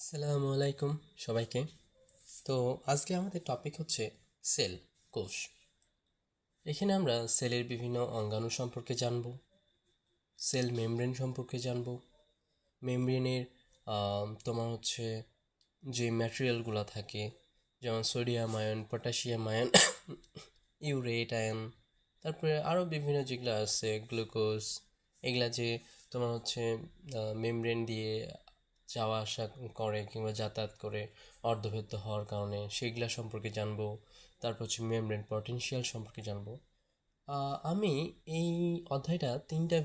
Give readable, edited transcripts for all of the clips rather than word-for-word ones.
আসসালামু আলাইকুম সবাইকে। তো আজকে আমাদের টপিক হচ্ছে সেল, কোষ। এখানে আমরা সেলের বিভিন্ন অঙ্গাণু সম্পর্কে জানব, সেল মেমব্রেন সম্পর্কে জানব। মেমব্রেনের তোমার হচ্ছে যে ম্যাটেরিয়ালগুলো থাকে, যেমন sodium ion, potassium ion, urate ion, তারপরে আরও বিভিন্ন যেগুলো আছে গ্লুকোজ, এগুলা যে তোমার হচ্ছে মেমব্রেন দিয়ে যাওয়া আসা করে কিংবা যাতায়াত করে অর্ধভেদ্য হওয়ার কারণে সেগুলা সম্পর্কে জানবো। তারপর হচ্ছে মেমব্রেন পটেনশিয়াল সম্পর্কে জানবো। আমি এই অধ্যায়টা তিনটা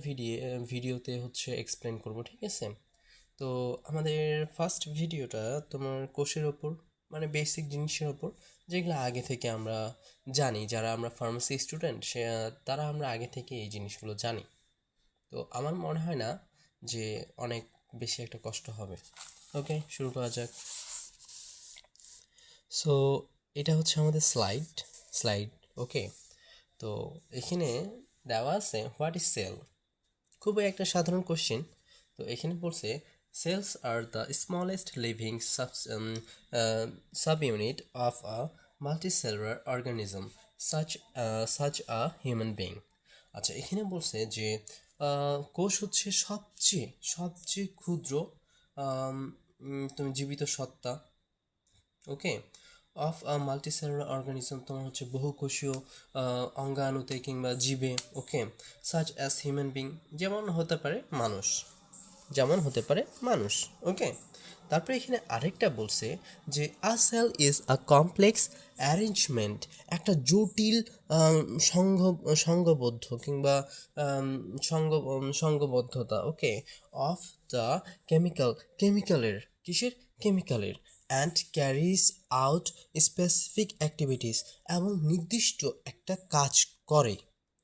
ভিডিওতে হচ্ছে এক্সপ্লেন করব, ঠিক আছে? তো আমাদের ফার্স্ট ভিডিওটা তোমার কোষের ওপর, মানে বেসিক জিনিসের ওপর, যেগুলো আগে থেকে আমরা জানি, যারা আমরা ফার্মেসি স্টুডেন্ট তারা আমরা আগে থেকে এই জিনিসগুলো জানি। তো আমার মনে হয় না যে অনেক বেশি একটা কষ্ট হবে। ওকে, শুরু করা যাক। সো এটা হচ্ছে আমাদের স্লাইড। ওকে, তো এখানে দেওয়া আছে হোয়াট ইজ সেল। খুবই একটা সাধারণ কোশ্চেন। তো এখানে বলছে cells are the smallest living subunit of a multicellular organism such a human being. আচ্ছা, এখানে বলছে যে কোষ হচ্ছে সবচেয়ে সবচেয়ে ক্ষুদ্র তুমি জীবিত সত্তা। ওকে, অফ আ মাল্টিসেলুলার অর্গানিজম তোমার হচ্ছে বহুকোষীয় অঙ্গাণুতে কিংবা জীবে। ওকে, সাচ অ্যাজ হিউম্যান বিং, যেমন হতে পারে মানুষ। ওকে, তারপরে এখানে আরেকটা বলছে যে a cell is a complex arrangement, একটা জটিল সংঘ সংঘবদ্ধ কিংবা আম, সংঘবদ্ধতা। ওকে, অফ দ্য কেমিক্যালের, কিসের? কেমিক্যালের। And carries out specific activities, এবং নির্দিষ্ট একটা কাজ করে।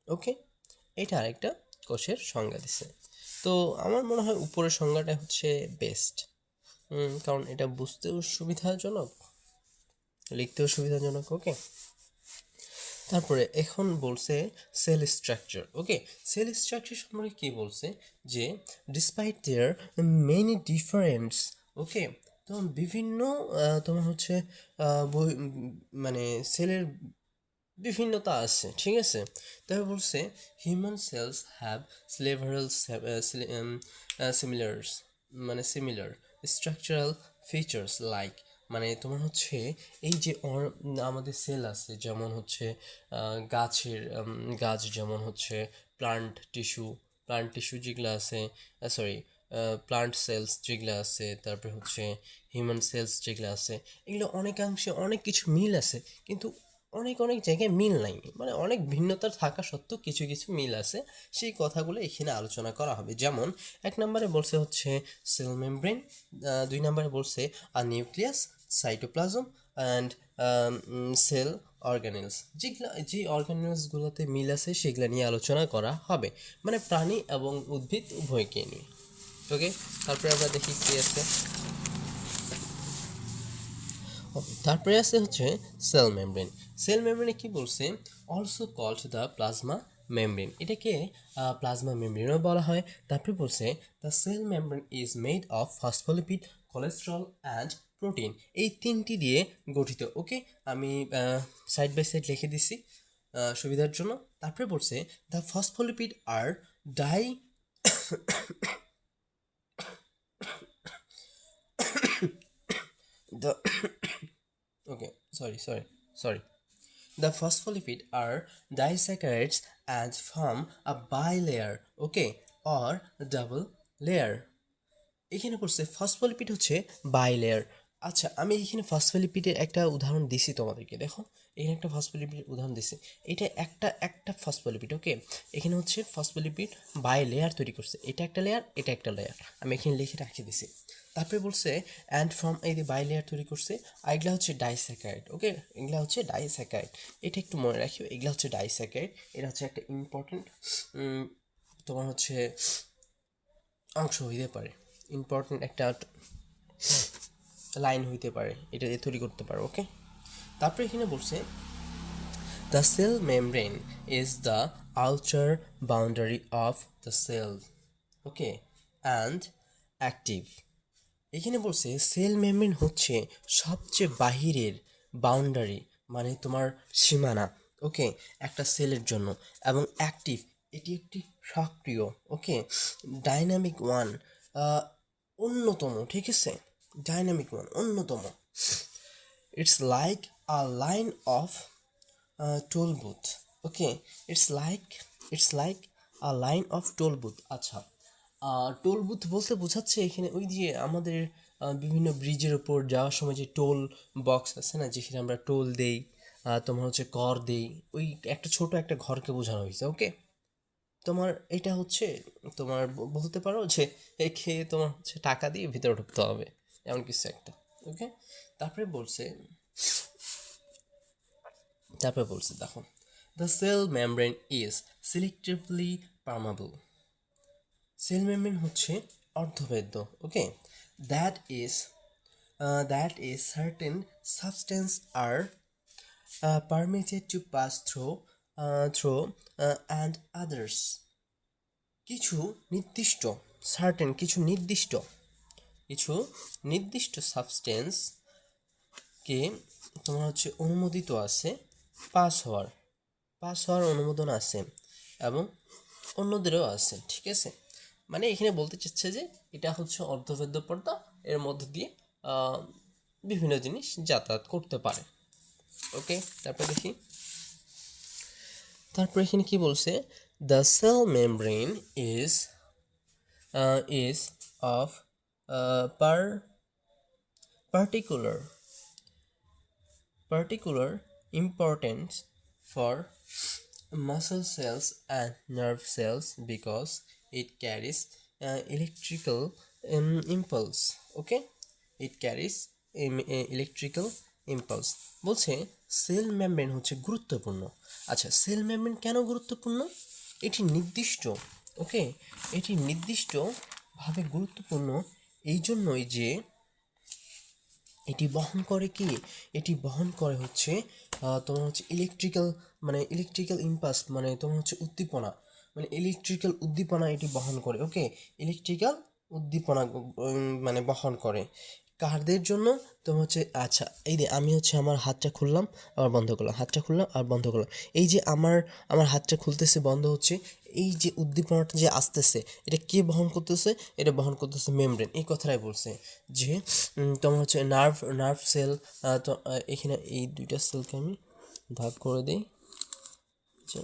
ওকে, এটা আরেকটা কোষের সংজ্ঞা দিছে। তো আমার মনে হয় উপরের সংজ্ঞাটা হচ্ছে বেস্ট, কারণ এটা বুঝতেও সুবিধাজনক, লিখতেও সুবিধাজনক। ওকে, তারপরে এখন বলছে সেল স্ট্রাকচার। ওকে, সেল স্ট্রাকচার সম্পর্কে কি বলছে যে ডিসপাইট দেয়ার মেনি ডিফারেন্স। ওকে, তখন বিভিন্ন তোমার হচ্ছে মানে সেলের বিভিন্নতা আছে, ঠিক আছে? তারপর বলছে হিউম্যান সেলস হ্যাভ সেভারাল সিমিলার্স, মানে সিমিলার স্ট্রাকচারাল ফিচার্স লাইক, মানে তোমার হচ্ছে এই যে আমাদের সেল আছে, যেমন হচ্ছে গাছ, যেমন হচ্ছে প্লান্ট টিস্যু যেগুলো আছে, সরি, প্লান্ট সেলস যেগুলো আছে, তারপরে হচ্ছে হিউম্যান সেলস যেগুলো আছে, এগুলো অনেকাংশে অনেক কিছু মিল আছে, কিন্তু অনেক অনেক জায়গায় মিল নাই, মানে অনেক ভিন্নতা থাকা সত্ত্বেও কিছু কিছু মিল আছে। সেই কথাগুলো এখানে আলোচনা করা হবে। যেমন এক নম্বরে বলছে হচ্ছে সেল মেমব্রেন, দুই নম্বরে বলছে আর nucleus, cytoplasm and cell organelles. যে অর্গানেলসগুলোতে মিল আছে সেগুলো নিয়ে আলোচনা করা হবে, মানে প্রাণী এবং উদ্ভিদ উভয়কে নিয়ে। ওকে, তারপরে আমরা দেখি কি আছে। তারপরে আছে হচ্ছে সেল মেমব্রেন। সেল মেমব্রেনে কি বলছে? Also called the plasma membrane, এটাকে প্লাজমা মেমব্রেনও বলা হয়। তারপরে বলছে the cell membrane is made of phospholipid, cholesterol and protein, এই তিনটি দিয়ে গঠিত। ওকে, আমি সাইড বাই সাইড লিখে দিছি সুবিধার জন্য। তারপরে বলছে the phospholipid are die the okay, sorry. The phospholipid are disaccharides and form a bilayer, okay, or double layer. এখানে পড়ছে ফসফোলিপিড হচ্ছে বাইলেয়ার। আচ্ছা, আমি এখানে ফসফোলিপিডের একটা উদাহরণ দিছি তোমাদেরকে, দেখো এখানে একটা ফসফোলিপিডের উদাহরণ দিছি। এটা একটা ফসফোলিপিড। ওকে, এখানে হচ্ছে ফসফোলিপিড বাই লেয়ার তৈরি করছে, এটা একটা লেয়ার, এটা একটা লেয়ার, আমি এখানে লিখে রাখি দিছি। তারপরে বলছে অ্যান্ড ফ্রম এই যে বাই লেয়ার তৈরি করছে, আর এগুলা হচ্ছে ডাইস্যাকারাইড। ওকে, এগুলা হচ্ছে ডাইস্যাকারাইড, এটা একটু মনে রাখিও, এগুলা হচ্ছে ডাইস্যাকারাইড। এটা হচ্ছে একটা ইম্পর্টেন্ট তোমার হচ্ছে অংশ হইতে পারে, ইম্পর্টেন্ট একটা লাইন হইতে পারে, এটা দিয়ে তৈরি করতে পারো। ওকে, তারপরে এখানে বলছে the cell membrane is the outer boundary of the cell. Okay, and active এখানে বলছে সেল মেমব্রেন হচ্ছে সবচেয়ে বাহিরের বাউন্ডারি, মানে তোমার সীমানা, ওকে, একটা সেলের জন্য, এবং অ্যাক্টিভ, এটি একটি সক্রিয়, ওকে, ডাইনামিক ওয়ান, অন্যতম, ঠিক আছে, ডাইনামিক ওয়ান, অন্যতম। It's like a line of toll booth, okay, it's like it's like a line of toll booth. আচ্ছা, টোল বুথ বলতে বোঝাচ্ছে এখানে ওই যে আমাদের বিভিন্ন ব্রিজের ওপর যাওয়ার সময় যে টোল বক্স আছে না, যেখানে আমরা টোল দেই, তোমার হচ্ছে কর দেই, ওই একটা ছোট একটা ঘরকে বোঝানো হয়েছে, ওকে। তোমার এটা হচ্ছে তোমার বলতে পারো যে একে তোমার হচ্ছে টাকা দিয়ে ভিতরে ঢুকতে হবে, এমন কিছু একটা, ওকে। তারপরে বলছে দেখো, the cell membrane is selectively permeable. Cell membrane হচ্ছে অর্ধবেদ্য, okay, that is certain substance are permitted to pass through and others, কিছু নির্দিষ্ট, সার্টেন, কিছু নির্দিষ্ট সাবস্টেন্সকে তোমার হচ্ছে অনুমোদিত আছে পাস হওয়ার অনুমোদন আছে, এবং অন্যদেরও আছে, ঠিক আছে। মানে এখানে বলতে চাচ্ছে যে এটা হচ্ছে অর্ধবেদ্য পর্দা, এর মধ্য দিয়ে বিভিন্ন জিনিস যাতায়াত করতে পারে, ওকে। তারপর এখানে কি বলছে, the cell membrane is of per particular importance for muscle cells and nerve cells because it carries electrical impulse, okay, it carries electrical impulse। বলছে সেল মেমব্রেন হচ্ছে গুরুত্বপূর্ণ। আচ্ছা, সেল মেমব্রেন কেন গুরুত্বপূর্ণ? এটি নির্দিষ্ট, ওকে, এটি নির্দিষ্টভাবে গুরুত্বপূর্ণ এই জন্যই যে এটি বহন করে হচ্ছে তোমার হচ্ছে ইলেকট্রিক্যাল ইম্পালস, মানে তোমার হচ্ছে উদ্দীপনা, মানে ইলেকট্রিক্যাল উদ্দীপনা এটি বহন করে, ওকে, ইলেকট্রিক্যাল উদ্দীপনা মানে বহন করে কারদের জন্য? তোমার হচ্ছে, আচ্ছা, এই যে আমি হচ্ছে আমার হাতটা খুললাম আবার বন্ধ করলাম, হাতটা খুললাম আর বন্ধ করলাম, এই যে আমার হাতটা খুলতেছে বন্ধ হচ্ছে, এই যে উদ্দীপনাটা যে আসতেছে, এটা কে বহন করতেছে? এটা বহন করতেছে মেমব্রেন। এই কথাটাই বলছে যে তোমার হচ্ছে নার্ভ সেল, তো এখানে এই দুইটা সেলকে আমি ভাগ করে দিই যে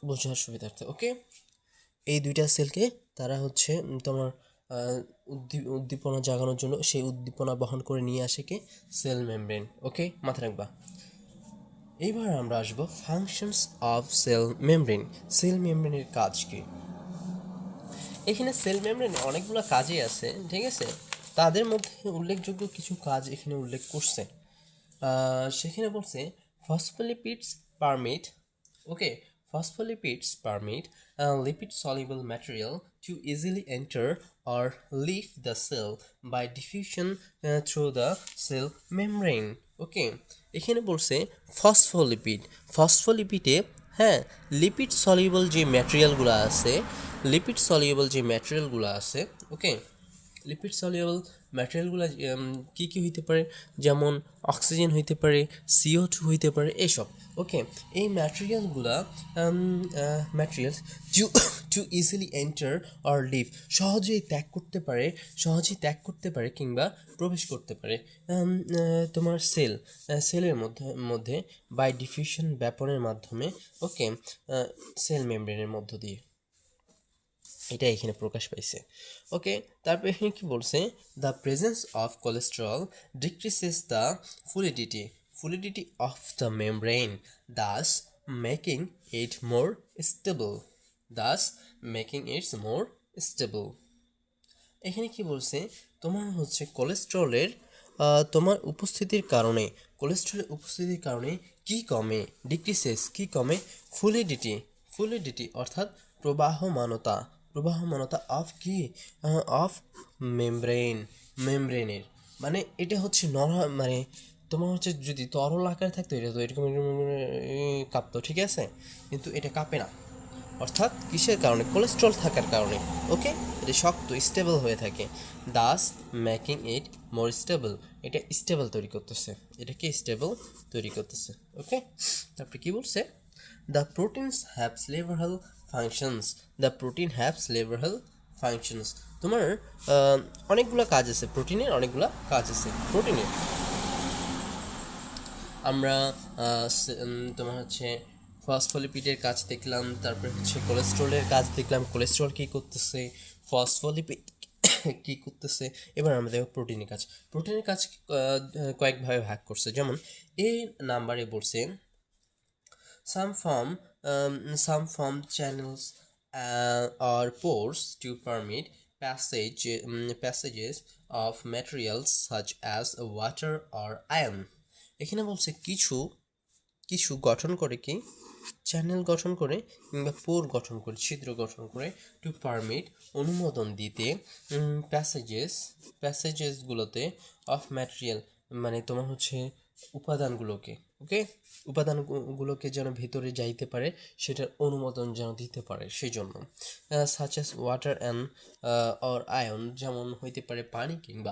বোঝার সুবিধার্থে, ওকে। এই দুইটা সেলকে তারা হচ্ছে তোমার উদ্দীপনা জাগানোর জন্য সেই উদ্দীপনা বহন করে নিয়ে আসে কে? সেল মেমব্রেন, ওকে, মাথায় রাখবা। এইবার আমরা আসবো functions of cell membrane. Cell মেমব্রেনের কাজ কি? এখানে সেল মেমব্রেনে অনেকগুলো কাজই আছে, ঠিক আছে, তাদের মধ্যে উল্লেখযোগ্য কিছু কাজ এখানে উল্লেখ করছে। সেখানে বলছে phospholipids permit, okay, phospholipids permit lipid-soluble material to easily enter or leave the cell by diffusion through the cell membrane, ওকে। এখানে বলছে ফসফোলিপিডে, হ্যাঁ, লিপিড সলিউবল যে ম্যাটেরিয়ালগুলো আছে, ওকে, লিপিড সলিউবল ম্যাটেরিয়ালগুলো কী হইতে পারে? যেমন অক্সিজেন হইতে পারে, CO2 হইতে পারে, এসব, ওকে। এই materials to easily enter or leave, সহজেই ত্যাগ করতে পারে কিংবা প্রবেশ করতে পারে তোমার সেলের মধ্যে বাই ডিফিউশন, ব্যাপনের মাধ্যমে, ওকে, সেল মেমব্রেনের মধ্য দিয়ে, এটা এখানে প্রকাশ পাইছে, ওকে। তারপর এখানে কি বলছে, the presence of cholesterol decreases the fluidity of the membrane, thus making it more stable। এখানে কি বলছে, তোমার হচ্ছে তোমার উপস্থিতির কারণে কি কমে? ডিক্রিসেস, কি কমে? ফ্লুইডিটি অর্থাৎ প্রবাহমানতা অফ মেমব্রেনের, মানে এটা হচ্ছে মানে তোমার হচ্ছে যদি তরল আকারে থাকতো এটা তো এরকম কাঁপতো, ঠিক আছে, কিন্তু এটা কাঁপে না, অর্থাৎ কিসের কারণে? কোলেস্ট্রল থাকার কারণে। ওকে, এটা শক্ত, স্টেবল হয়ে থাকে। Das making it more stable, এটা স্টেবল তৈরি করতেছে, এটা কি স্টেবল তৈরি করতেছে। ওকে, তারপরে কি বলছে? The proteins have several functions, the protein have several functions. তোমার অনেকগুলো কাজ আছে, প্রোটিনের অনেকগুলো কাজ আছে। প্রোটিনের আমরা তোমার হচ্ছে ফসফোলিপিডের কাজ দেখলাম, তারপরে হচ্ছে কোলেস্ট্রলের কাজ দেখলাম, কোলেস্ট্রল কী করতেছে, ফসফোলিপিড কী করতেছে। এবার আমরা দেখব প্রোটিনের কাজ। প্রোটিনের কাজ কয়েকভাবে ভাগ করছে, যেমন এই নাম্বারে বলছে some form some form channels or pores to permit passages of materials such as water or iron. এখানে বলছে কিছু কিছু গঠন করে, কি চ্যানেল গঠন করে কিংবা পোর গঠন করে, ছিদ্র গঠন করে, টু পারমিট অনুমোদন দিতে, প্যাসেজেসগুলোতে অফ ম্যাটেরিয়াল মানে তোমার হচ্ছে উপাদানগুলোকে, ওকে, উপাদানগুলোকে যেন ভিতরে যাইতে পারে, সেটার অনুমোদন যেন দিতে পারে সেই জন্য। Such as water and or ion, যেমন হইতে পারে পানি কিংবা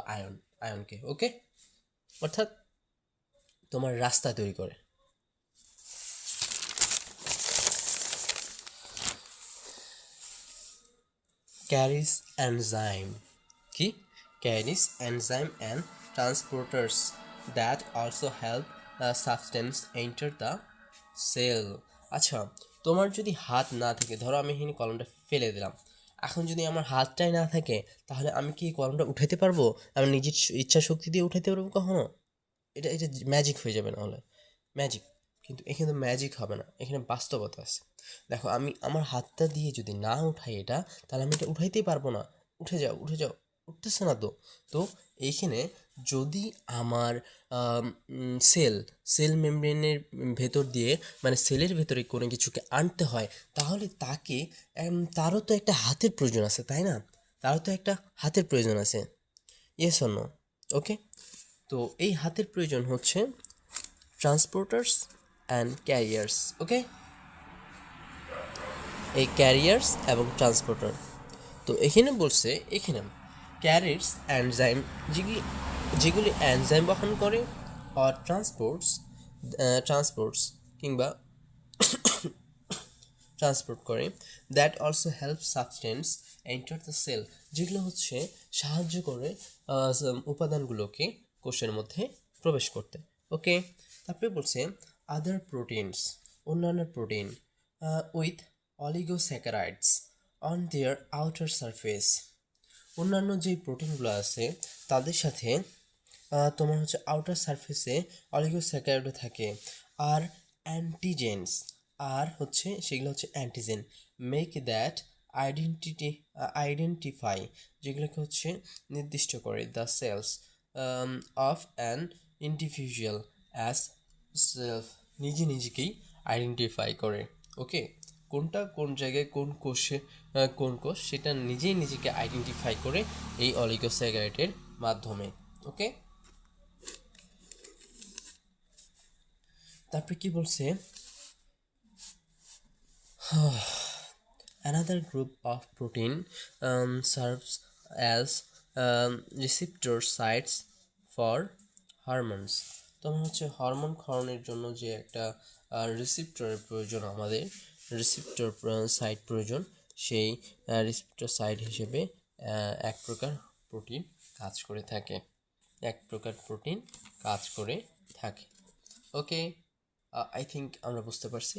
আয়নকে। ওকে, অর্থাৎ তোমার রাস্তা তৈরি করে। carries enzyme, কি carries enzyme and transporters that also help substance enter the cell. আচ্ছা, তোমার যদি হাত না থাকে, ধরো আমি এখানে কলমটা ফেলে দিলাম, এখন যদি আমার হাতটাই না থাকে, তাহলে আমি কি কলমটা উঠাইতে পারবো? আমি নিজের ইচ্ছা শক্তি দিয়ে উঠাইতে পারবো কখনো? এটা এটা ম্যাজিক হয়ে যাবে, না হলে ম্যাজিক। কিন্তু এখানে তো ম্যাজিক হবে না, এখানে বাস্তবতা আছে। দেখো, আমি আমার হাতটা দিয়ে যদি না উঠাই এটা, তাহলে আমি এটা উঠাইতেই পারবো না। উঠে যাও, উঠে যাও, উঠতেছে না তো। তো এইখানে যদি আমার সেল মেমব্রেনের ভেতর দিয়ে, মানে সেলের ভেতরে কোনো কিছুকে আনতে হয়, তাহলে তাকে তারও তো একটা হাতের প্রয়োজন আছে, তাই না? তারও তো একটা হাতের প্রয়োজন আছে। Yes or no? ওকে, তো এই হাতের প্রয়োজন হচ্ছে ট্রান্সপোর্টার্স অ্যান্ড ক্যারিয়ার্স। ওকে, এই ক্যারিয়ার্স এবং ট্রান্সপোর্টার। তো এখানে বলছে, এখানে ক্যারিয়ার্স এনজাইম, যেগুলি এনজাইম বহন করে, আর ট্রান্সপোর্টস কিংবা ট্রান্সপোর্ট করে, that also help substance enter the cell, যেগুলো হচ্ছে সাহায্য করে উপাদানগুলোকে কোষের মধ্যে প্রবেশ করতে। ওকে, তারপরে বলছে আদার প্রোটিনস, অন্যান্য protein, with oligosaccharides on their outer surface, অন্যান্য যেই প্রোটিনগুলো আছে তাদের সাথে তোমার হচ্ছে আউটার সারফেসে অলিগোস্যাকারাইডও থাকে, আর অ্যান্টিজেনস, আর হচ্ছে সেগুলো হচ্ছে অ্যান্টিজেন, মেক দ্যাট আইডেন্টিফাই, যেগুলোকে হচ্ছে নির্দিষ্ট করে the cells of an individual as self, নিজেকেই আইডেন্টিফাই করে। ওকে, কোনটা কোন জায়গায় কোন কোষে কোন কোষ, সেটা নিজেকে আইডেন্টিফাই করে এই অলিগোস্যাকারাইডের মাধ্যমে। ওকে, তারপরে কি বলছে? Another group of protein serves as receptor sites for hormones. তোমার হচ্ছে হরমোন ক্ষরণের জন্য যে একটা রিসিপ্টরের প্রয়োজন, আমাদের রিসিপ্টর সাইট প্রয়োজন, সেই রিসিপ্টর সাইট হিসেবে এক প্রকার প্রোটিন কাজ করে থাকে, ওকে, আই থিঙ্ক আমরা বুঝতে পারছি।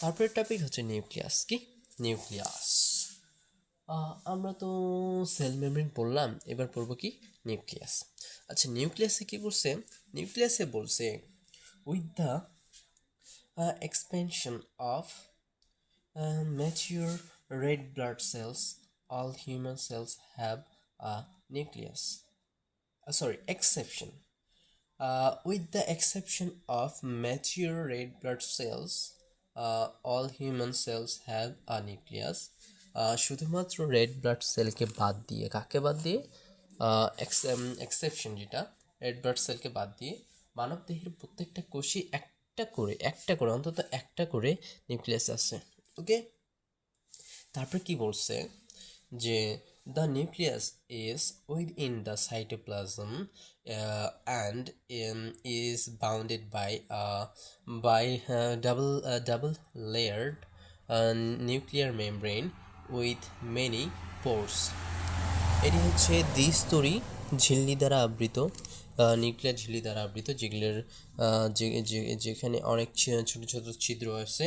তারপরের টপিক হচ্ছে নিউক্লিয়াস। কি নিউক্লিয়াস? আমরা তো সেল মেমব্রেন পড়লাম, এবার পড়বো কি নিউক্লিয়াস। আচ্ছা, নিউক্লিয়াসে কি বলছে? নিউক্লিয়াসে বলছে with the expansion of mature red blood cells, all human cells have a nucleus. Exception. With the exception of mature red blood cells, all human cells have a nucleus. শুধুমাত্র red blood সেলকে বাদ দিয়ে, কাকে বাদ দিয়ে? Exception যেটা, red blood সেলকে বাদ দিয়ে মানব দেহের প্রত্যেকটা কোষই একটা করে অন্তত একটা করে নিউক্লিয়াস আছে। ওকে, তারপরে কি বলছে যে the nucleus is within the cytoplasm and is bounded by double layered nuclear membrane with many pores. এটি হচ্ছে দ্বিস্তরী ঝিল্লি দ্বারা আবৃত, নিউক্লিয়ার ঝিল্লি দ্বারা আবৃত, যেগুলোর যেখানে অনেক ছোট ছোট ছিদ্র আছে।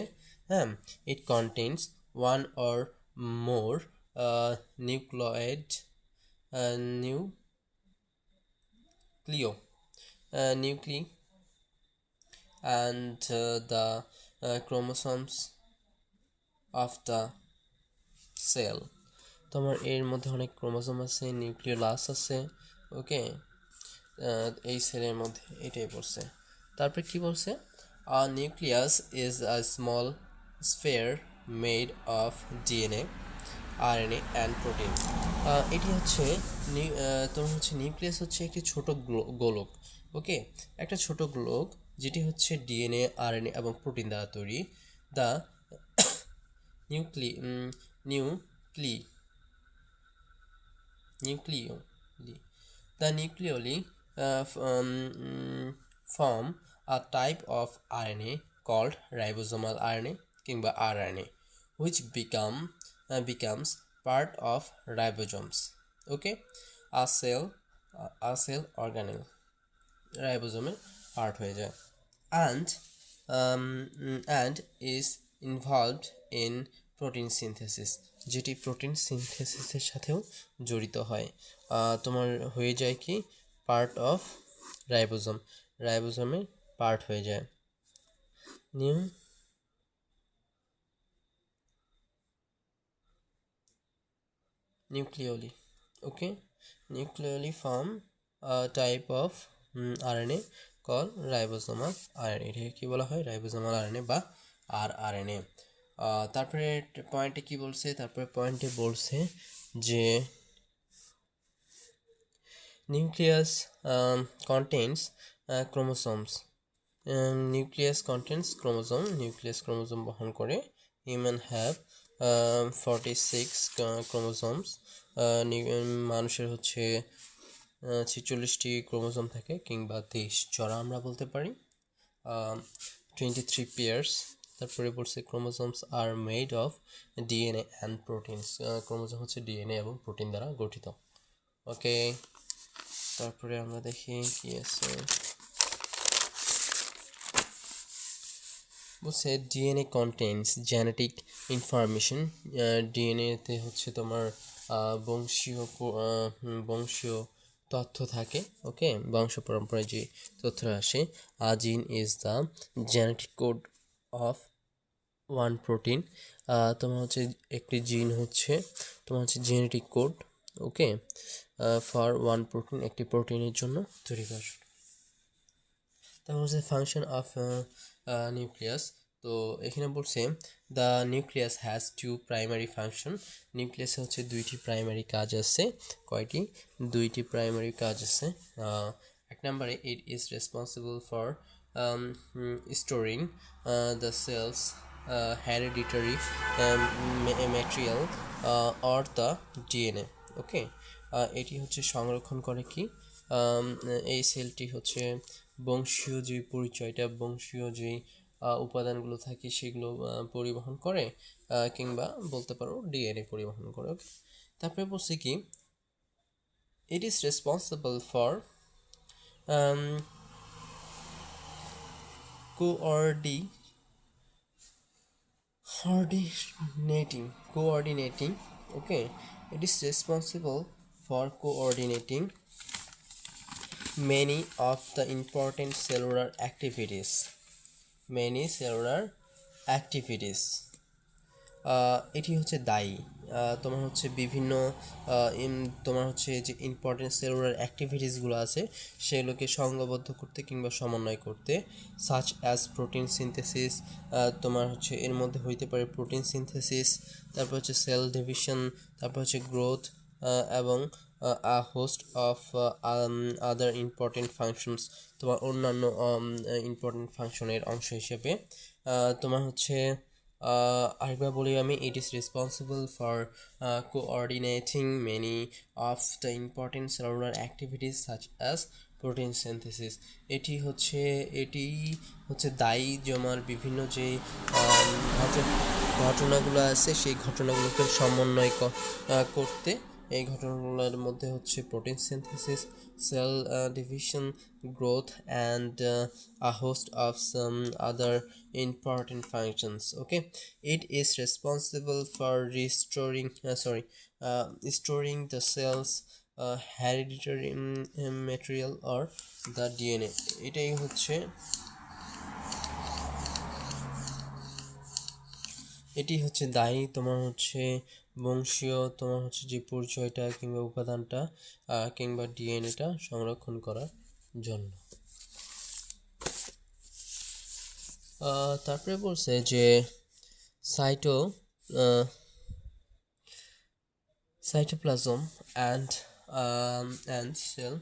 হ্যাঁ, it contains one or more nucleoid nuclei and the chromosomes of the cell. তোমার এর মধ্যে অনেক ক্রোমোসোম আছে, নিউক্লিওলাস আছে। ওকে, এই সেলের মধ্যে এটাই পড়ছে। তারপরে কি বলছে, a nucleus is a small sphere made of DNA, RNA and protein. এটি হচ্ছে তোমার হচ্ছে নিউক্লিয়াস হচ্ছে একটি ছোট গোলক। ওকে, একটা ছোট গোলক যেটি হচ্ছে ডিএনএ, আরএনএ এবং প্রোটিন দ্বারা তৈরি। The nucleoli The nucleoli form a type of RNA called ribosomal RNA কিংবা rRNA, which becomes part of ribosomes. Okay, a cell organelle রাইবোজোমের পার্ট হয়ে যায় and is involved in protein synthesis, যেটি protein সিনথেসিসের সাথেও জড়িত হয়। তোমার হয়ে যায় কি পার্ট অফ রাইবোজোমের পার্ট হয়ে যায়। Nucleoli. Okay, nucleoli form a type of RNA called ribosomal RNA. এটাকে কি বলা হয়? রাইবোজোমাল RNA বা rRNA। তারপরে পয়েন্টে কি বলছে? তারপরে পয়েন্টে বলছে যে nucleus contains chromosomes. Nucleus contains chromosome. Nucleus chromosome বহন করে। Human have 46 chromosomes. মানুষের হচ্ছে 46টি ক্রোমোজোম থাকে কিংবা 23 জোড়া আমরা বলতে পারি, 23 পেয়ার্স। তারপরে বলছে chromosomes are made of DNA and proteins. Chromosome হচ্ছে ডিএনএ এবং প্রোটিন দ্বারা গঠিত। ওকে, তারপরে আমরা দেখি কি আছে। বলছে ডিএনএ কন্টেন্স জেনেটিক ইনফরমেশন। ডিএনএতে হচ্ছে তোমার বংশীয় তথ্য থাকে। ওকে, বংশ পরম্পরায় যে তথ্য আসে। আ জিন is the genetic code of one protein. তোমার হচ্ছে একটি জিন হচ্ছে তোমার হচ্ছে genetic code. Okay, for one protein, একটি প্রোটিনের জন্য তৈরি করা। তারপর হচ্ছে ফাংশন অফ নিউক্লিয়াস। তো এখানে বলছে the nucleus has two primary function. নিউক্লিয়াসে হচ্ছে দুইটি প্রাইমারি কাজ আছে। কয়টি? দুইটি প্রাইমারি কাজ আছে। এক নম্বরে it is responsible for storing the cell's hereditary material or the DNA. Okay, এটি হচ্ছে সংরক্ষণ করে কি এই সেলটি হচ্ছে বংশীয় যে পরিচয়টা, বংশীয় যে উপাদানগুলো থাকে সেগুলো পরিবহন করে, কিংবা বলতে পারো ডিএনএ পরিবহন করে। ওকে, তারপরে বলছি কি ইট is responsible for coordinating. Okay, it is responsible for coordinating many of the important cellular activities. এটি হচ্ছে দায়ী তোমার হচ্ছে বিভিন্ন তোমার হচ্ছে যে ইম্পর্টেন্ট সেলুলার অ্যাক্টিভিটিসগুলো আছে সেগুলোকে সংঘবদ্ধ করতে কিংবা সমন্বয় করতে, সাচ অ্যাজ প্রোটিন সিনথেসিস। তোমার হচ্ছে এর মধ্যে হইতে পারে প্রোটিন সিনথেসিস, তারপর হচ্ছে সেল ডিভিশন, তারপর হচ্ছে গ্রোথ এবং a host of other important functions, তোমার অন্যান্য ইম্পর্টেন্ট ফাংশনের অংশ হিসেবে তোমার হচ্ছে আরেকবার বলি আমি, ইট is responsible for coordinating many of the important cellular activities such as protein synthesis. এটি হচ্ছে দায়ী জমার বিভিন্ন যে ঘটনাগুলো আছে সেই ঘটনাগুলোকে সমন্বয় করতে। এই ঘটনাগুলোর মধ্যে হচ্ছে protein synthesis, cell division, growth and a host of some other important functions. Okay, it is responsible for storing the cells hereditary material or the DNA. এটি হচ্ছে দায়ী তোমার হচ্ছে বংশীয় তোমার হচ্ছে যে পরিচয়টা কিংবা উপাদানটা কিংবা ডিএনএটা সংরক্ষণ করার জন্য। তারপরে বলছে যে cytoplasm and cell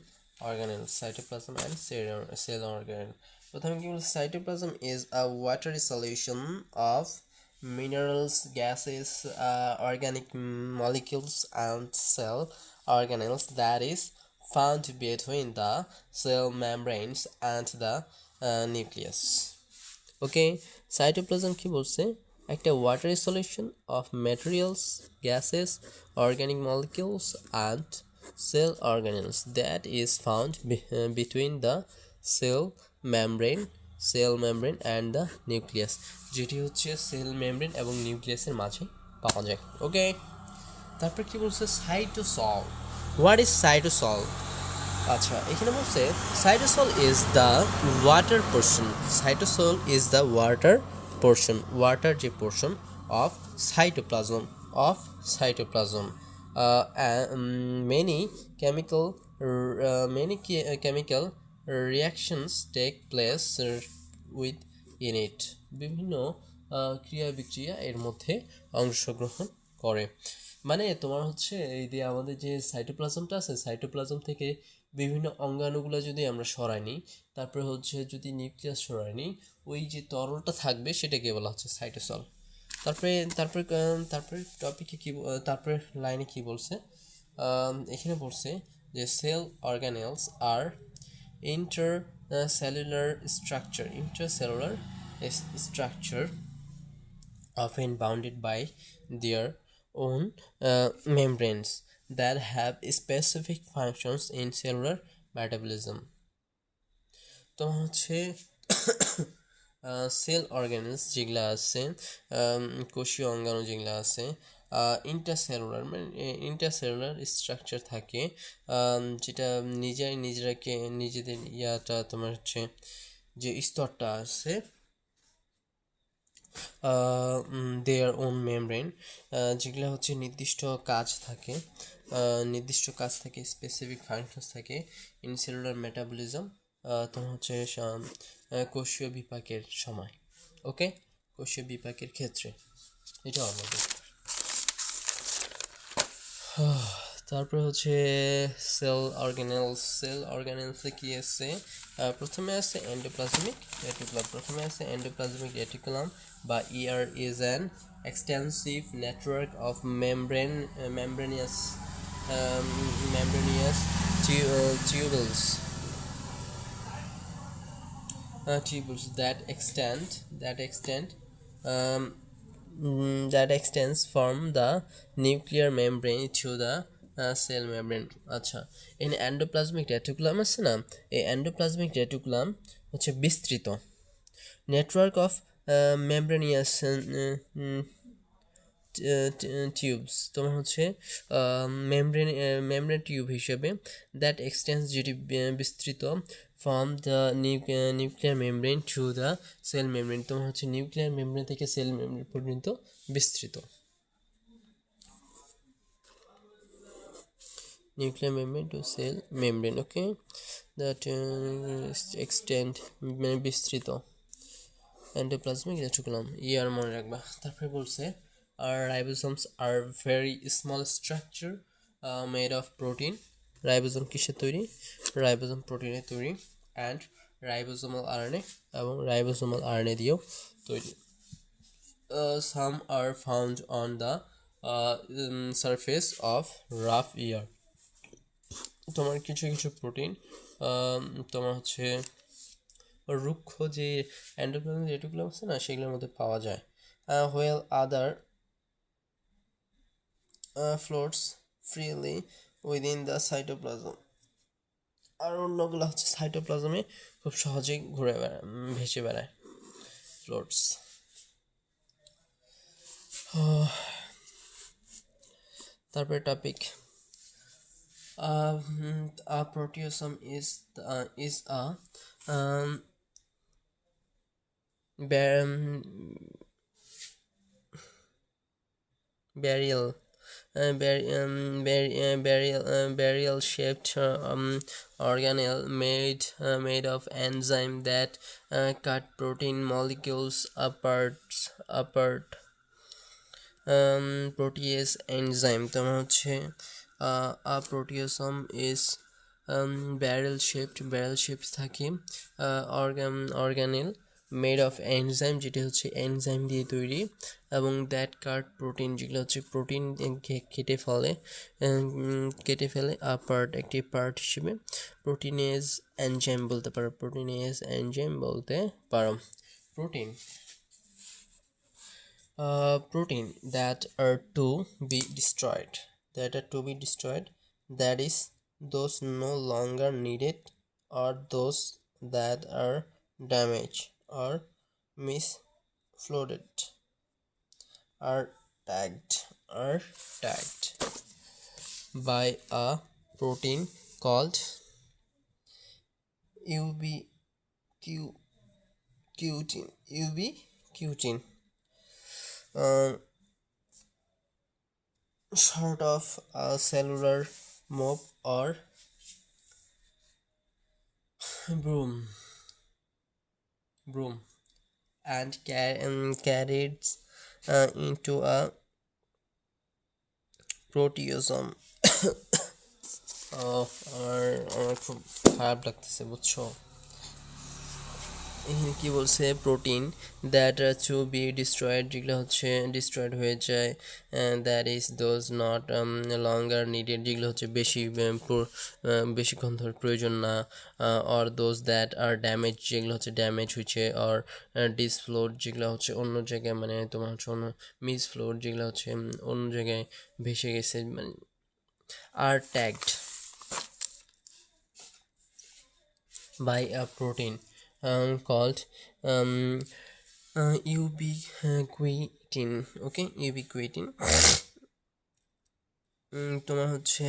organelles. Cytoplasm and cell organelle. প্রথমে কি বলছে, cytoplasm is a watery solution of minerals, gases, organic molecules and cell organelles that is found between the cell membranes and the nucleus. Okay, cytoplasm কি বলছে, একটা watery solution of materials, gases, organic molecules and cell organelles that is found between the cell membrane and the nucleus, যেটি হচ্ছে cell membrane এবং নিউক্লিয়াসের মাঝে পাওয়া যায়। ওকে, তারপর কি বলছে, সাইটোসল। What is cytosol? আচ্ছা, এখানে বলছে cytosol is the water portion. Cytosol is the water portion, water যে portion of cytoplasm many chemical reactions take place within it. বিভিন্ন ক্রিয়া বিক্রিয়া এর মধ্যে অংশগ্রহণ করে। মানে তোমার হচ্ছে এই যে আমাদের যে সাইটোপ্লাজমটা আছে, সাইটোপ্লাজম থেকে বিভিন্ন অঙ্গাণুগুলো যদি আমরা সরাই নিই, তারপরে হচ্ছে যদি নিউক্লিয়াস সরাই নিই, ওই যে তরলটা থাকবে সেটাকে বলা হচ্ছে সাইটোসল। তারপরে টপিকে কি, তারপরে লাইনে কি বলছে, এখানে বলছে যে sell organelles R intracellular structure often bounded by their own membranes that have specific functions in cellular metabolism. তো হচ্ছে সেল অর্গানেলস যেগুলো আছে, কোষীয় অঙ্গাণু যেগুলো আছে, ইন্টারসেলুলার স্ট্রাকচার থাকে, যেটা নিজেদের ইয়াটা তোমার হচ্ছে যে স্তরটা আছে, দেয়ার ওন মেমব্রেন, যেগুলো হচ্ছে নির্দিষ্ট কাজ থাকে, স্পেসিফিক ফাংশনস থাকে ইন সেলুলার মেটাবলিজম, তোমার হচ্ছে কোষীয় বিপাকের সময়। ওকে, কোষীয় বিপাকের ক্ষেত্রে এটা আমাদের। তারপরে হচ্ছে সেল অর্গানেলসে কি আছে, প্রথমে আছে এন্ডোপ্লাজমিক রেটিকুলাম বা ER is an extensive network of membranous tubules that extends from the nuclear membrane to the cell membrane. আচ্ছা, এই এন্ডোপ্লাজমিক রেটিকুলাম আছে না, এই এন্ডোপ্লাজমিক রেটিকুলাম হচ্ছে বিস্তৃত নেটওয়ার্ক অফ মেমব্রেনিয়াস টিউবস, তোমার হচ্ছে মেমব্রেন টিউব হিসেবে, দ্যাট এক্সটেন্স যেটি বিস্তৃত from the nuclear membrane to the cell membrane, তোমার হচ্ছে নিউক্লিয়ার মেমব্রেন থেকে সেল মেমব্রেন পর্যন্ত বিস্তৃত। nuclear membrane to cell membrane. Okay, that extend বিস্তৃত endoplasmic reticulum ER মনে রাখবা। তারপরে বলছে our ribosomes are very small structure made of protein ribosome কিসের তৈরি? রাইবোজোম প্রোটিনের তৈরি, অ্যান্ড রাইবোজোমাল আরএনএ এবং রাইবোজোমাল আরএনএ দিয়েও তৈরি। Some are found on the surface of rough ear. তোমার কিছু কিছু প্রোটিন তোমার হচ্ছে রুক্ষ যে এন্ডোপ্লাজমিক রেটিকুলাম আছে না, সেগুলোর মধ্যে পাওয়া যায়। While other floats freely within the cytoplasm, আর অন্যগুলো হচ্ছে সাইটোপ্লাজমে খুব সহজেই ঘুরে বেড়ায়, ভেসে বেড়ায়, ফ্লোটস। তারপরে topic, a proteasome is a burial burial shaped organelle made of enzyme that cut protein molecules apart. Protease enzyme তোমার হচ্ছে a proteasome is barrel shaped থাকে organelle made of enzyme, যেটা হচ্ছে এনজাইম দিয়ে তৈরি, এবং দ্যাট কাট প্রোটিন, যেগুলো হচ্ছে প্রোটিন কেটে ফেলে পার্ট, একটি পার্ট হিসেবে প্রোটিনেজ এনজাইম বলতে পারো, protein that are to be destroyed, that is those no longer needed, or those that are damaged or misfloated, are tagged by a protein called ubiquitin, sort of a cellular mop or broom, and carried into a proteasome. আমার খুব খারাপ লাগতেছে, বুঝছো? এখানে কি বলছে, protein that to be destroyed, যেগুলো হচ্ছে ডিস্ট্রয়েড হয়ে যায়, that is those no longer needed, যেগুলো হচ্ছে বেশিক্ষণ ধরে প্রয়োজন না, or those that are damage, যেগুলো হচ্ছে ড্যামেজ হয়েছে, অর ডিসফ্লোড, যেগুলো হচ্ছে অন্য জায়গায়, মানে তোমার হচ্ছে অন্য মিসফ্লোড, যেগুলো হচ্ছে অন্য জায়গায় ভেসে গেছে, মানে আর tagged by a protein called ubiquitin. Okay, ubiquitin. তোমার হচ্ছে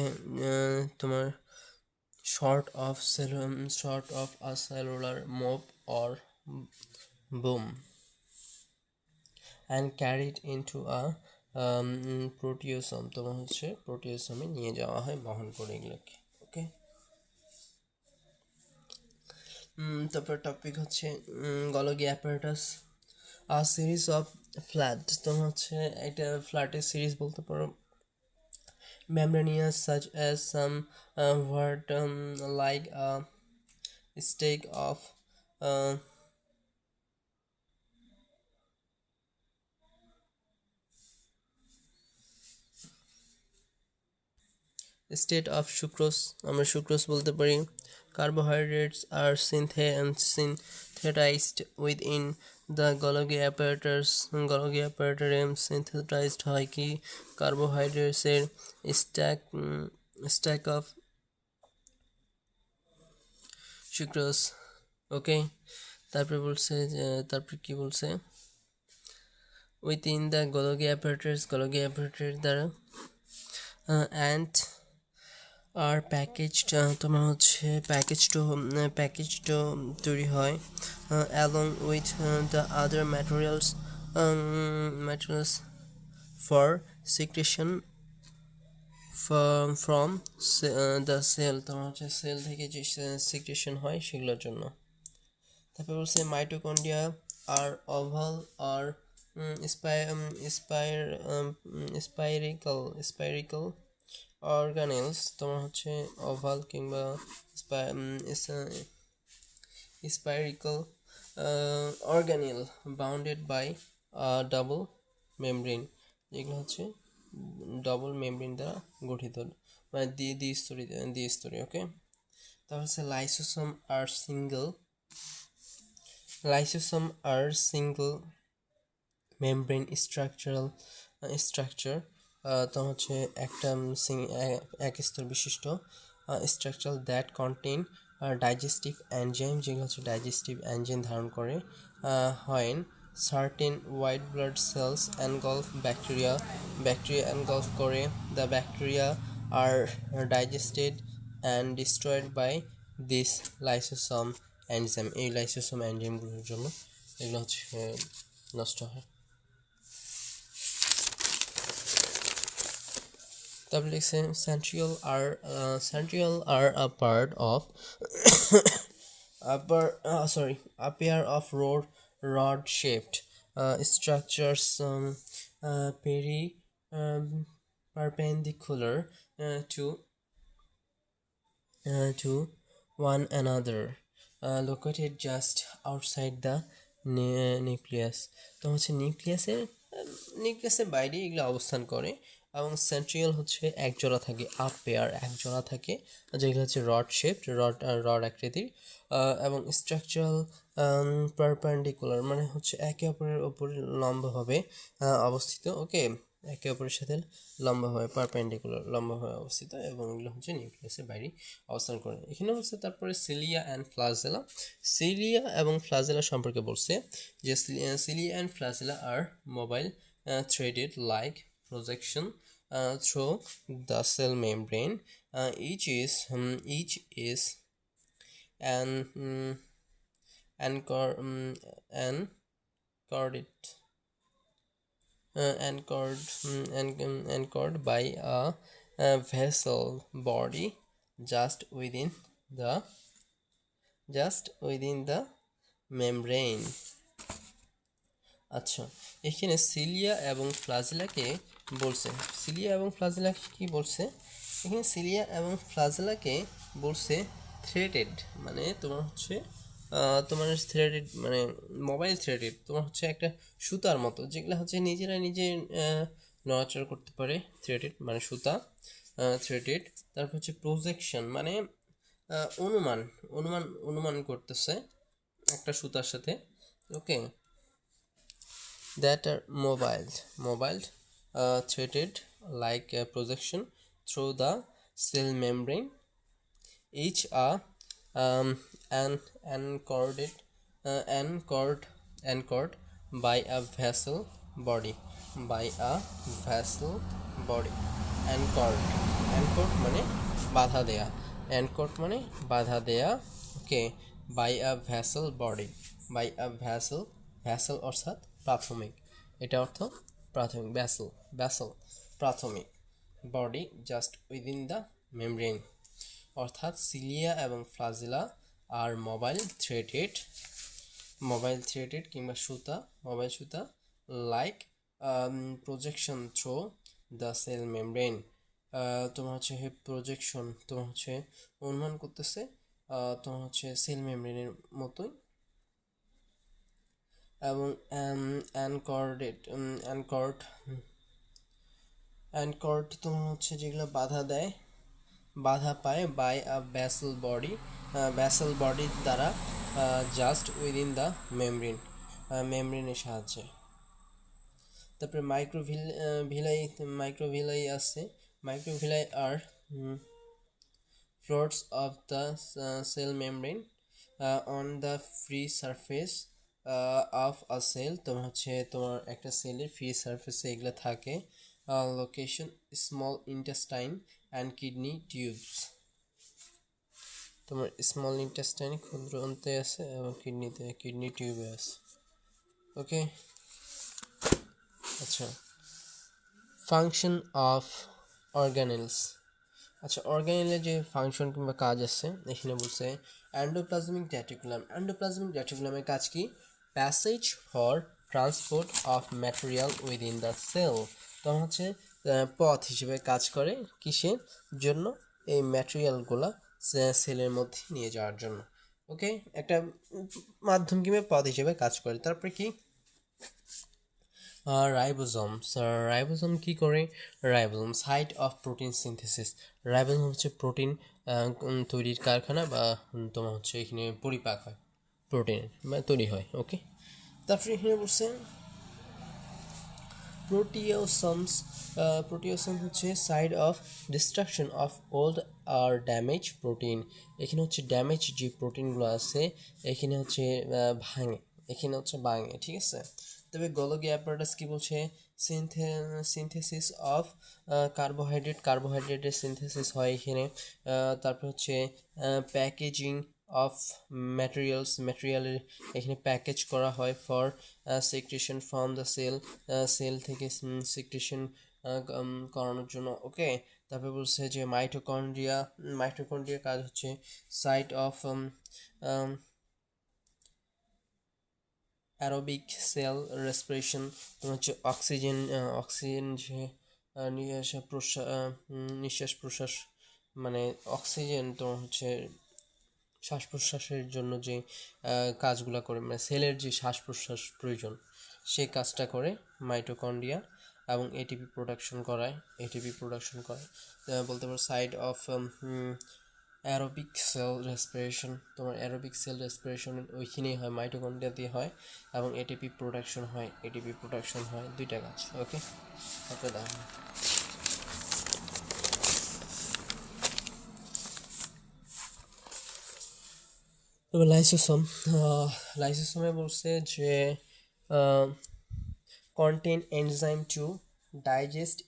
তোমার short of a cellular mop or boom, and carried into a proteasome. তোমার হচ্ছে প্রোটিওসোমে নিয়ে যাওয়া হয়, বহন করে এগুলোকে। ওকে, তারপর টপিক হচ্ছে Golgi apparatus, a series of flat, তোমার হচ্ছে একটা ফ্ল্যাটের সিরিজ বলতে পারো, membranous, such as some word like a stake of state of sucrose, আমরা সুক্রোজ বলতে পারি। Carbohydrates are synthesized within the Golgi apparatus. Golgi apparatus synthesized হয় কি, কার্বোহাইড্রেটস এর stack of সুক্রোজ। ওকে, তারপরে কি বলছে, within the Golgi apparatus দ্বারা, and আর প্যাকেজড, তোমার হচ্ছে প্যাকেজড তৈরি হয়, along with the other materials for secretion from the cell, তোমার হচ্ছে সেল থেকে যে সিক্রেশন হয় সেগুলোর জন্য। তারপর বলছে mitochondria are oval or spherical organelles তোমার হচ্ছে ওভাল কিংবা spherical organelle bounded by double membrane, যেগুলো হচ্ছে ডবল মেমব্রেন দ্বারা গঠিত, মানে দ্বিস্তরী। ওকে, তাহলে হচ্ছে lysosome are single membrane structure, তো হচ্ছে একটা এক স্তর বিশিষ্ট structure that contain digestive enzyme, যেগুলো হচ্ছে ডাইজেস্টিভ এনজাইম ধারণ করে, হয় certain white blood cells engulf bacteria engulf করে, the bacteria are digested and destroyed by this lysosome enzyme. এই লাইসোসোম এনজাইমগুলোর জন্য এগুলো হচ্ছে নষ্ট হয়। তারপরে লিখছে centriole are a part of a pair of rod-shaped structures perpendicular to one another, located just outside the nucleus. তো হচ্ছে নিউক্লিয়াসের বাইরে এগুলো অবস্থান করে, এবং সেন্ট্রিওল হচ্ছে এক জোড়া থাকে, যেগুলো হচ্ছে রড আকৃতির, এবং স্ট্রাকচারাল পারপেন্ডিকুলার মানে হচ্ছে একে অপরের উপর লম্বভাবে অবস্থিত। ওকে, একে অপরের সাথে লম্বভাবে লম্বভাবে অবস্থিত, এবং এগুলো হচ্ছে নিউক্লিয়াসের বাইরে অবস্থান করে। এখানে হচ্ছে তারপরে সিলিয়া এবং ফ্লাজেলা সম্পর্কে বলছে যে cilia and flagella are mobile threaded like projection through the cell membrane. Each is an anchored by a vessel body just within the membrane. আচ্ছা, এখানে সিলিয়া এবং ফ্লাজেলাকে কি বলছে? এখানে সিলিয়া এবং ফ্লাজেলাকে বলছে থ্রেডেড, মানে তোমার হচ্ছে থ্রেডেড মানে মোবাইল থ্রেডেড, তোমার হচ্ছে একটা সুতার মতো, যেগুলো হচ্ছে নিজে নড়াচড়া করতে পারে। থ্রেডেড মানে সুতা, থ্রেডেড। তারপর হচ্ছে প্রজেকশন মানে অনুমান করতেছে একটা সুতার সাথে। ওকে, that are mobiled threaded like a projection through the cell membrane, each are anchored by a vessel body anchored মানে বাধা দেয়া ওকে, by a vessel অর্থাৎ প্রাথমিক, এটা অর্থ প্রাথমিক, vessel প্রাথমিক, body just within the membrane, অর্থাৎ সিলিয়া এবং ফ্লাজেলা আর মোবাইল থ্রেডেড কিংবা মোবাইল সুতা like projection through the cell membrane, তোমার হচ্ছে প্রজেকশন তোমার হচ্ছে অনুমান করতেছে তোমার হচ্ছে সেল মেমব্রেনের মতোই, এবং অ্যানকর্ড তোমার হচ্ছে যেগুলো বাধা পায় বাই আ ব্যাসেল বডি দ্বারা, জাস্ট উইদিন দ্য মেমব্রেনের সাহায্যে। তারপরে মাইক্রোভিলাই আছে। Microvilli are floors of the cell membrane on the free surface of a cell, তোমার হচ্ছে তোমার একটা সেলের ফ্রি সারফেসে এগুলো থাকে। Location small intestine and kidney tubes, তোমার স্মল ইন্টেস্টাইন ক্ষুদ্র অন্তে আছে এবং কিডনি টিউবে আছে। ওকে, আচ্ছা, ফাংশন অফ অর্গানেলস। আচ্ছা, অর্গানেলের যে ফাংশন কিংবা কাজ আছে এখানে বলছে এন্ডোপ্লাজমিক রেটিকুলামের কাজ কি? Passage for transport of material within the cell, তখন হচ্ছে পথ হিসেবে কাজ করে কিসের জন্য? এই ম্যাটেরিয়ালগুলো সেলের মধ্যে নিয়ে যাওয়ার জন্য। ওকে, একটা মাধ্যম কিংবা পথ হিসেবে কাজ করে। তারপরে কি? রাইবোজোম। রাইবোজোম কি করে? Ribosome site of protein synthesis. Ribosome হচ্ছে প্রোটিন তৈরির কারখানা, বা তোমার হচ্ছে এখানে পরিপাক হয়, প্রোটিন মানে তৈরি হয়। ওকে, তারপরে এখানে বলছে প্রোটিওসোমস। প্রোটিওসোম হচ্ছে side of destruction of old or damage protein. এখানে হচ্ছে ড্যামেজ যে প্রোটিনগুলো আছে এখানে হচ্ছে ভাঙে, ভাঙে, ঠিক আছে। তবে গোলগি অ্যাপারেটাস কি বলছে? সিনথেসিস অফ কার্বোহাইড্রেটের সিনথেসিস হয় এখানে। তারপর হচ্ছে প্যাকেজিং অফ ম্যাটেরিয়ালের এখানে প্যাকেজ করা হয় for secretion from the cell থেকে সেক্রেশন করানোর জন্য। ওকে, তারপরে বলছে যে মাইটোকন্ড্রিয়া কাজ হচ্ছে site of aerobic cell respiration. তোমার হচ্ছে অক্সিজেন যে নিঃশ্বাস প্রশ্বাস, মানে অক্সিজেন তোমার হচ্ছে শ্বাস প্রশ্বাসের জন্য যে কাজগুলো করে, মানে সেলের যে শ্বাস প্রশ্বাস প্রয়োজন সেই কাজটা করে মাইটোকন্ড্রিয়া, এবং এটিপি প্রোডাকশন করায়। বলতে পারো side of aerobic cell respiration. তোমার অ্যারোবিক সেল রেসপিরেশন ওইখানেই হয়, মাইটোকন্ড্রিয়া দিয়ে হয়, এবং এটিপি প্রোডাকশন হয়, দুইটা কাজ। ওকে, তারপরে দেখো তবে লাইসোসোমে বলছে যে contain enzyme to digest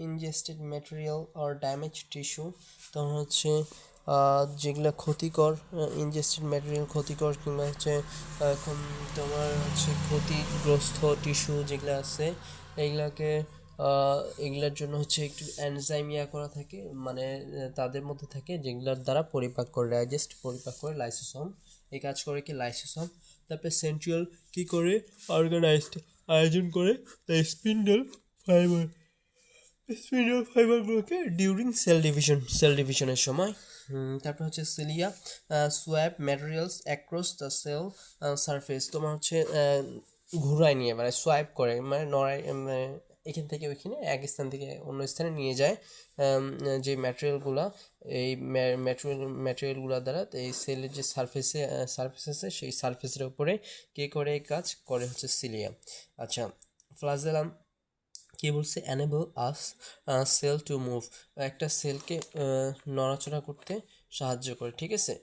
ingested material or damaged tissue। তখন হচ্ছে যেগুলা ক্ষতিকর ইনজেস্টেড ম্যাটেরিয়াল, ক্ষতিকর কিংবা হচ্ছে তোমার হচ্ছে ক্ষতিগ্রস্ত টিস্যু যেগুলো আছে এইগুলাকে এগুলার জন্য হচ্ছে একটু এনজাইম করা থাকে, মানে তাদের মধ্যে থাকে যেগুলোর দ্বারা পরিপাক করে লাইসোসোম। এই কাজ করে কি লাইসোসোম। তারপরে সেন্ট্রিওল কি করে? অর্গানাইজড আয়োজন করে স্পিন্ডল ফাইবারগুলোকে ডিউরিং সেল ডিভিশনের সময়। তারপর হচ্ছে cilia swab materials across the cell surface. তোমার হচ্ছে ঘুরায় নিয়ে মানে সোয়াইপ করে, মানে নড়াই, এখান থেকে ওইখানে এক স্থান থেকে অন্য স্থানে নিয়ে যায় যে ম্যাটেরিয়ালগুলো, এই ম্যাটেরিয়ালগুলো দ্বারা এই সেলের যে সারফেস আছে সেই সারফেসের উপরে কে করে এই কাজ করে হচ্ছে সিলিয়া। আচ্ছা, ফ্লাজেলাম কি বলছে? Enable us cell to move. একটা সেলকে নড়াচড়া করতে সাহায্য করে, ঠিক আছে।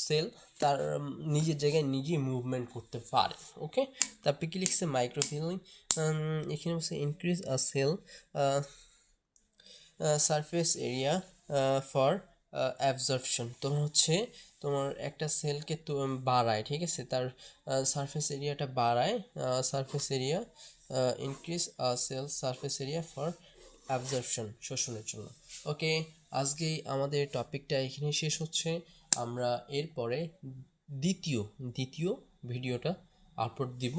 সেল তার নিজের জায়গায় নিজেই মুভমেন্ট করতে পারে। ওকে, তারপরে কি লিখছে? মাইক্রোফিলিং। এখানে বলছে increase a cell surface area for absorption. তোমার একটা সেলকে বাড়ায়, ঠিক আছে, তার সারফেস এরিয়াটা বাড়ায়, surface area increase cell surface area for absorption, শোষণের জন্য। ওকে, আজকে আমাদের টপিকটা এখানে শেষ হচ্ছে। আমরা এরপরে দ্বিতীয় ভিডিওটা আপলোড দিব।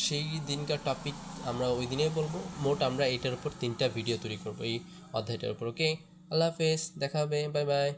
সেই দিনকার টপিক আমরা ওই দিনেই বলবো। মোট আমরা এটার উপর 3টা ভিডিও তৈরি করবো এই অধ্যায়টার উপর। ওকে, আল্লাহ হাফেজ, দেখা হবে, বাই বাই।